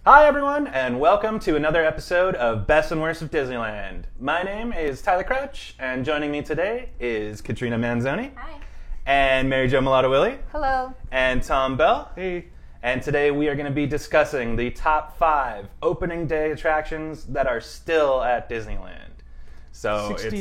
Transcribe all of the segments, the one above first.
Hi everyone, and welcome to another episode of Best and Worst of Disneyland. My name is Tyler Crouch, and joining me today is Katrina Manzoni. Hi. And Mary Jo Mulatto-Willie. Hello. And Tom Bell. Hey. And today we are going to be discussing the top 5 opening day attractions that are still at Disneyland. So 60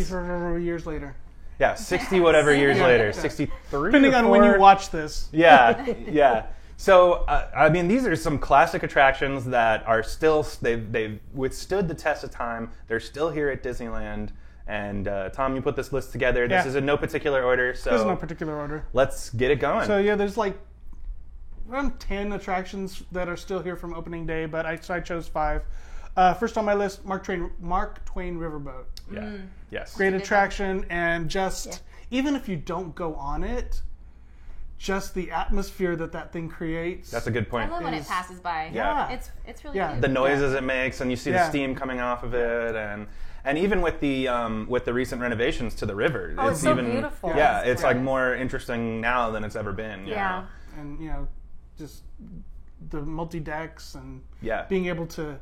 years later. Yeah, 60 whatever years later. Yeah. 63 Depending on when you watch this. Yeah. So, these are some classic attractions that are still, they've withstood the test of time. They're still here at Disneyland. And Tom, you put this list together. This is in no particular order. So There's no particular order. Let's get it going. So yeah, there's like around 10 attractions that are still here from opening day, but I chose 5. First on my list, Mark Twain Riverboat. Yeah. Yes. Great attraction, and just even if you don't go on it, just the atmosphere that thing creates. That's a good point. I love when it passes by. Yeah. It's really Yeah. cute. The noises it makes, and you see the steam coming off of it, and even with the recent renovations to the river, it's so beautiful. Yeah, It's it's like more interesting now than it's ever been. you know? And just the multi decks and Yeah. being able to.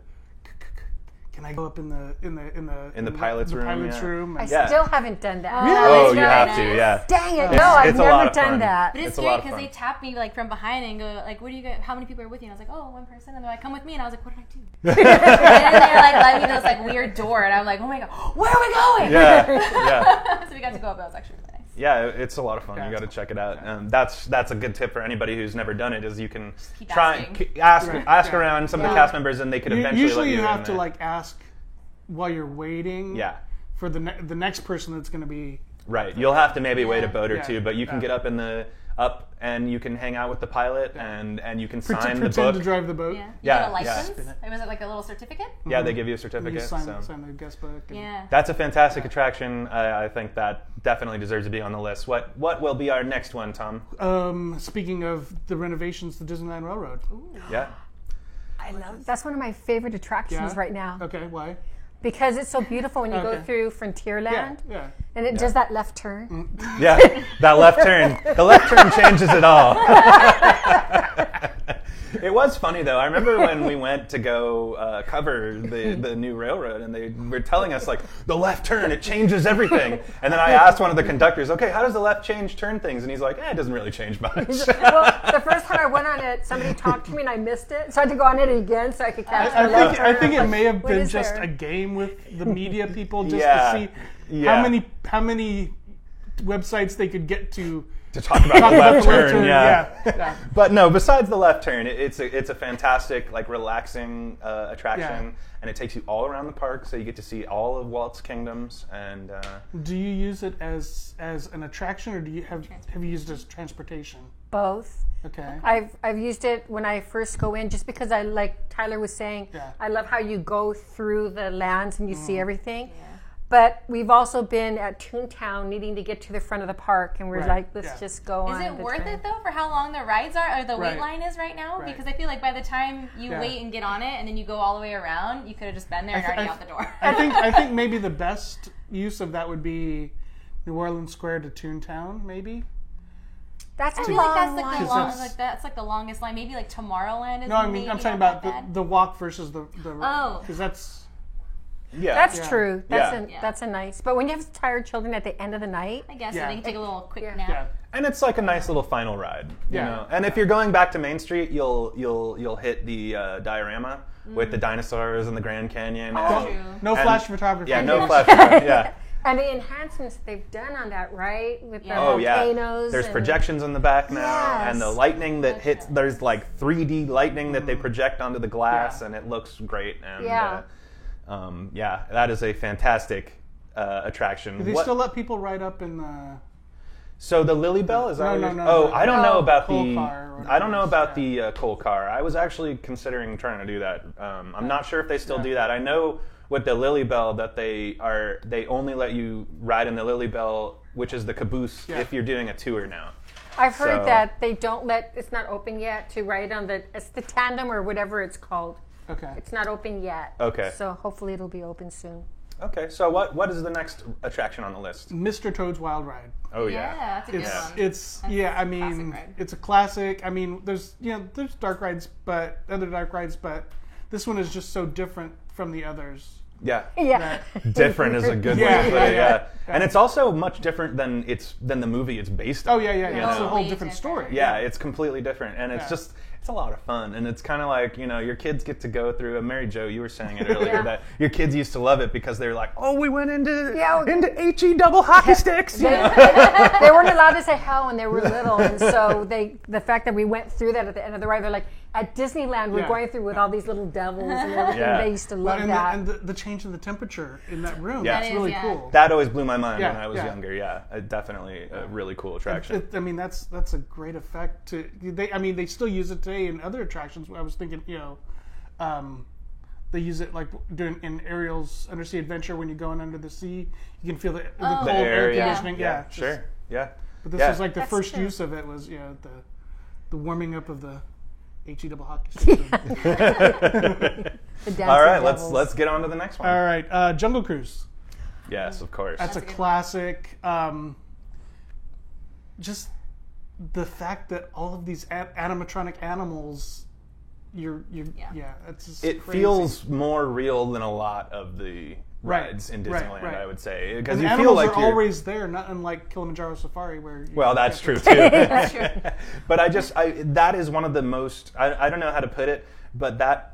Can I go up in the pilot's room? room? I And still haven't done that. Oh, you very have nice. to, yeah. Dang it! It's- No, I've it's a lot never of done fun. that. But it's It's a lot scary of because fun. they tap me like from behind and go like, "What do you get? How many people are with you?" And I was like, "Oh, one person." And they're like, "Come with me." And I was like, "What did I do?" and then they're like, let me know this like weird door, and I'm like, "Oh my god, where are we going?" Yeah. So we got to go up. That was actually really nice. Yeah, it's a lot of fun. Yeah, You got to it's check it out. That's a good tip for anybody who's never done it. Is you can keep try asking. ask around some of the cast members, and they could eventually usually let you you have in to there. like ask while you're waiting. Yeah. For the next person that's going to be. Right. You'll have to maybe wait a boat or Yeah. two, but you can get up and you can hang out with the pilot and you can sign the Pretend book. to drive the boat. Yeah. You Yeah, get a yeah. license? Was it like a little certificate? Yeah, they give you a You certificate. sign so. the guest book. And Yeah. That's a fantastic attraction. I think that definitely deserves to be on the list. What will be our next one, Tom? Speaking of the renovations to Disneyland Railroad. Yeah. I love. That's one of my favorite attractions Yeah? right now Okay, why? because it's so beautiful when you go Okay. through Frontierland Yeah. and it does that left turn. Yeah, that left turn. The left turn changes it all. It was funny though. I remember when we went to go cover the new railroad, and they were telling us like the left turn, it changes everything. And then I asked one of the conductors, "Okay, how does the left change turn things?" And he's like, "It doesn't really change much." Well, the first time I went on it, somebody talked to me and I missed it, so I had to go on it again so I could catch the left turn. I think it may have What been is just there? a game with the media people just Yeah. to see Yeah. how many websites they could get to to talk about the left turn. Yeah. Yeah. But no, besides the left turn, it's a fantastic, like, relaxing attraction, Yeah. and it takes you all around the park, so you get to see all of Walt's kingdoms. And Do you use it as an attraction, or do you have you used it as transportation? Both. Okay. I've used it when I first go in, just because I, like Tyler was saying, Yeah. I love how you go through the lands and you see everything. But we've also been at Toontown needing to get to the front of the park, and we're Right. like, let's Yeah. just go on. Is it the worth train. it though for how long the rides are or the Right. wait line is right now? Right. Because I feel like by the time you Yeah. wait and get on it and then you go all the way around, you could have just been there and already out the door. I think maybe the best use of that would be New Orleans Square to Toontown, maybe. That's I a feel like long that's like line. the long, that's- like that's like the longest line. Maybe like Tomorrowland is. No, I mean maybe I'm talking not about that bad. the walk versus the Oh. because that's yeah, That's Yeah. true. Yeah. That's a nice. But when you have tired children at the end of the night, I guess Yeah. so they can take a little quick Yeah. nap. yeah. and it's like a nice little final ride. You Yeah. know? And if you're going back to Main Street, you'll hit the diorama with the dinosaurs and the Grand Canyon. and, True. No And- flash photography. yeah, no flash. Yeah. and the enhancements they've done on that, right? With the Oh yeah, volcanoes. there's and- projections in the back now, Yes. and the lightning that hits. There's like 3D lightning that they Mm-hmm. project onto the glass, Yeah. and it looks great. And Yeah. yeah, that is a fantastic attraction. Do they What- still let people ride up in the? so the Lily Bell is that? No, what no, you're- no, Oh, no. I don't know about Coal the. car or whatever I don't know it is, about the coal car. I was actually considering trying to do that. I'm not sure if they still do that. I know with the Lily Bell that they only let you ride in the Lily Bell, which is the caboose, Yeah. if you're doing a tour now. I've heard So- that they don't let. It's not open yet to ride on it's the tandem or whatever it's called. Okay. It's not open yet. Okay. So hopefully it'll be open soon. Okay, so what is the next attraction on the list? Mr. Toad's Wild Ride. Oh Yeah, yeah. that's a good It's one. it's yeah. I mean, classic ride. it's a classic. I mean, there's dark rides, but other dark rides, but this one is just so different from the others. Yeah. Yeah. Different is a good way Yeah, to put it. yeah, Yeah. And it's also much different than the movie it's based on. Oh yeah, it's a know? whole Way different story. different. Yeah, it's completely different, and it's Yeah. just it's a lot of fun, and it's kind of like your kids get to go through. Mary Jo, you were saying it earlier Yeah. that your kids used to love it because they were like, oh, we went into Yeah. HE double hockey sticks. You know? They weren't allowed to say how when they were little, and so the fact that we went through that at the end of the ride, they're like, at Disneyland, we're Yeah. going through with all these little devils and everything. Yeah. They used to Well, love and that. the change in the temperature in that room. Yeah. That's That is, really yeah. cool. That always blew my mind Yeah, when I was yeah. younger. Yeah, definitely a really cool attraction. I mean, that's a great effect. They still use it today in other attractions. I was thinking, they use it like in Ariel's Undersea Adventure when you're going under the sea. You can feel the cold The air air, yeah. conditioning. Yeah, just- sure. Yeah. But this Yeah. was like the That's first true. use of it was the warming up of the HE double hockey stick. The dancing All right, devils. let's get on to the next one. All right, Jungle Cruise. Yes, of course. That's a a good one. classic. Just the fact that all of these animatronic animals, it's just It crazy. feels more real than a lot of the Right, rides in right, Disneyland, right. I would say, because And you the feel animals like are you're always there, not unlike Kilimanjaro Safari, where well, that's true too. But that is one of the most. I don't know how to put it, but that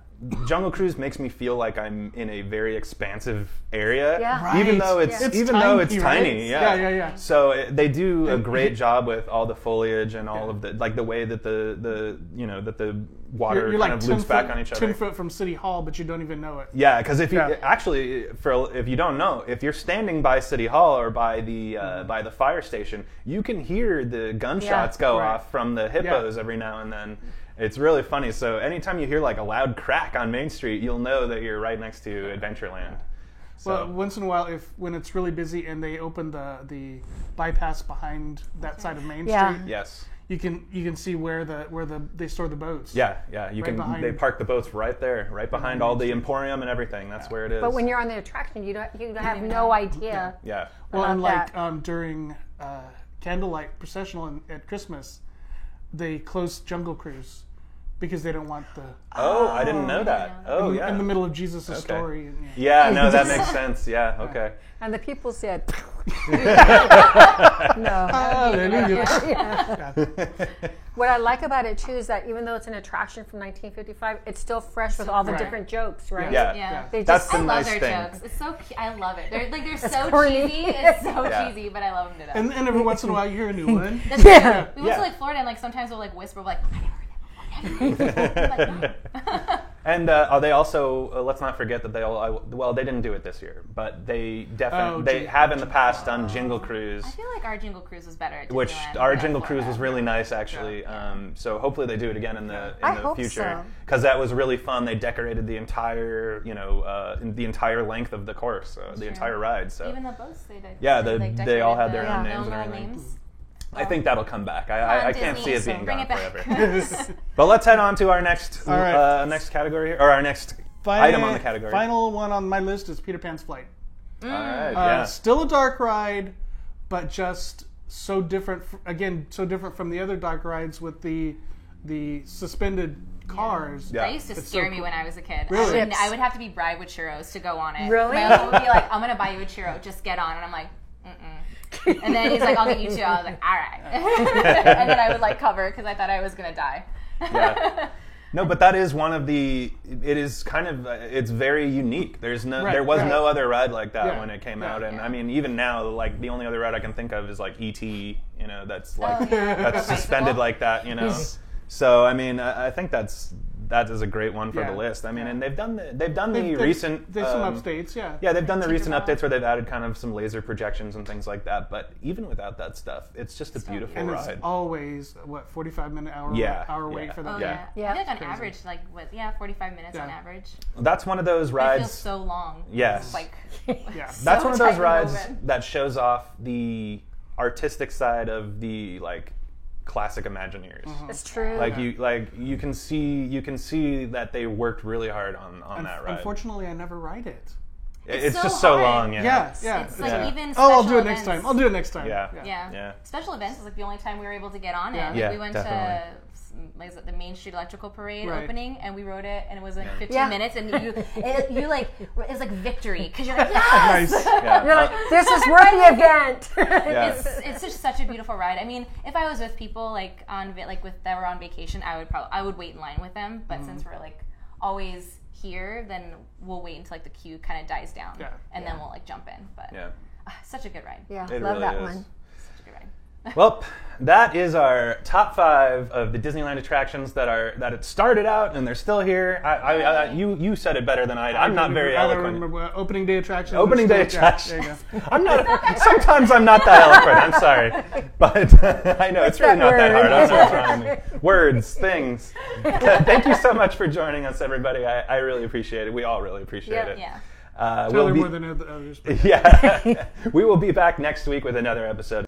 Jungle Cruise makes me feel like I'm in a very expansive area, Yeah. Right. even though it's It's though it's tiny, tiny. right? Yeah, Yeah. So they do a great job with all the foliage and all of the way that the water You're kind like of 10 loops foot, back on each other. 10 foot from City Hall, but you don't even know it. Yeah, because if you Yeah. actually, if you don't know, if you're standing by City Hall or by the fire station, you can hear the gunshots go Right. off from the hippos every now and then. It's really funny. So anytime you hear like a loud crack on Main Street, you'll know that you're right next to Adventureland. So Well, once in a while, when it's really busy and they open the bypass behind that side of Main Yeah. Street, yes, you can see where they store the boats. you Right can. behind- They park the boats right there, right behind all the Emporium and everything. That's where it is. But when you're on the attraction, you have no idea. yeah. Well, and about like during candlelight processional at Christmas, they close Jungle Cruise because they don't want the Oh, I didn't know that. Oh, yeah. in the middle of Jesus' Okay. story. And, Yeah, no, that makes sense. Yeah, okay. And the people said, no. Hallelujah. What I like about it too is that even though it's an attraction from 1955, it's still fresh with all the Right. different jokes, right? Yeah. Yeah. They That's just the I love nice their thing. jokes. It's so I love it. They're so corny. cheesy. It's so Yeah. cheesy, but I love them to death. And every once in a while, you hear a new one. That's true. Yeah. We went Yeah. to like Florida, and like sometimes we'll like whisper, like, I never heard that before. I'm like, no. And they also let's not forget that they didn't do it this year, but they definitely have in the past done Jingle Cruise, I feel like our Jingle Cruise was better at which Disneyland our than Jingle Florida. Cruise was really nice actually. Yeah. So hopefully they do it again in I the hope future so. because that was really fun. They decorated the entire the entire length of the course, the true. entire ride. So Even the boats they did. Yeah, they all had their decorated own the names and Illinois everything. names. I think that'll come back. Come I on, can't see Disney, it being bring gone it back. forever. But let's head on to our next All right. next category here, or our next item on the category. Final one on my list is Peter Pan's Flight. All right, yeah. Still a dark ride, but just so different. So different from the other dark rides with the suspended cars. Yeah. That used to It's scare so me cool. when I was a kid. Really? I would have to be bribed with churros to go on it. Really? My uncle would be like, I'm going to buy you a churro. Just get on. And I'm like, mm-mm. And then he's like, I'll get you two. I was like, all right. And then I would like cover because I thought I was going to die. Yeah. No, but that is one of the. It is kind of. It's very unique. There was right. no other ride like that Yeah. when it came Yeah. out, and I mean, even now, like the only other ride I can think of is like E.T. That's like that's The suspended bicycle. like that. So I mean, I think that is a great one for Yeah. the list. I mean, Yeah. and they've done the recent. There's some updates, yeah. Yeah, they've done the recent Tinkerbell. updates where they've added kind of some laser projections and things like that. But even without that stuff, it's just a beautiful And it's ride. always 45-minute hour Yeah. wait Yeah. for Oh, that. Yeah. yeah. I feel like on Crazy. average, 45 minutes on Yeah. average. That's one of those It rides. feels so long. Yes. It's like, Yeah. That's so one of those tight rides woven. that shows off the artistic side of the like classic Imagineers. It's true. Like you can see that they worked really hard on that ride. Unfortunately, I never ride it. It's so just so hard. long. Yeah. It's like Yeah. even Oh, I'll special do it next events. time. I'll do it next time. Yeah. Yeah. Special events is like the only time we were able to get on it. Yeah. Like, Yeah, we went definitely. to like the Main Street Electrical Parade Right. opening, and we rode it, and it was like 15 Yeah. minutes, and you like it was like victory because you're like yes. Nice. Yeah. You're like, this is worth the event. Yeah. It's just such a beautiful ride. I mean, if I was with people like that were on vacation, I would wait in line with them. But since we're like always here, then we'll wait until like the queue kind of dies down, Yeah. and then we'll like jump in. But Yeah. such a good ride. Yeah, It love really that is. one. Such a good ride. Well, that is our top 5 of the Disneyland attractions that it started out and they're still here. You said it better than I. I'm not very I don't eloquent. remember opening day attraction. Opening day Yeah, attraction. there you go. I'm not. Sometimes I'm not that eloquent. I'm sorry, but I know it's really that not that hard. I don't know what's word? wrong with me. Words, things. Thank you so much for joining us, everybody. I really appreciate it. We all really appreciate it. Yeah. Taylor more than others. But Yeah, we will be back next week with another episode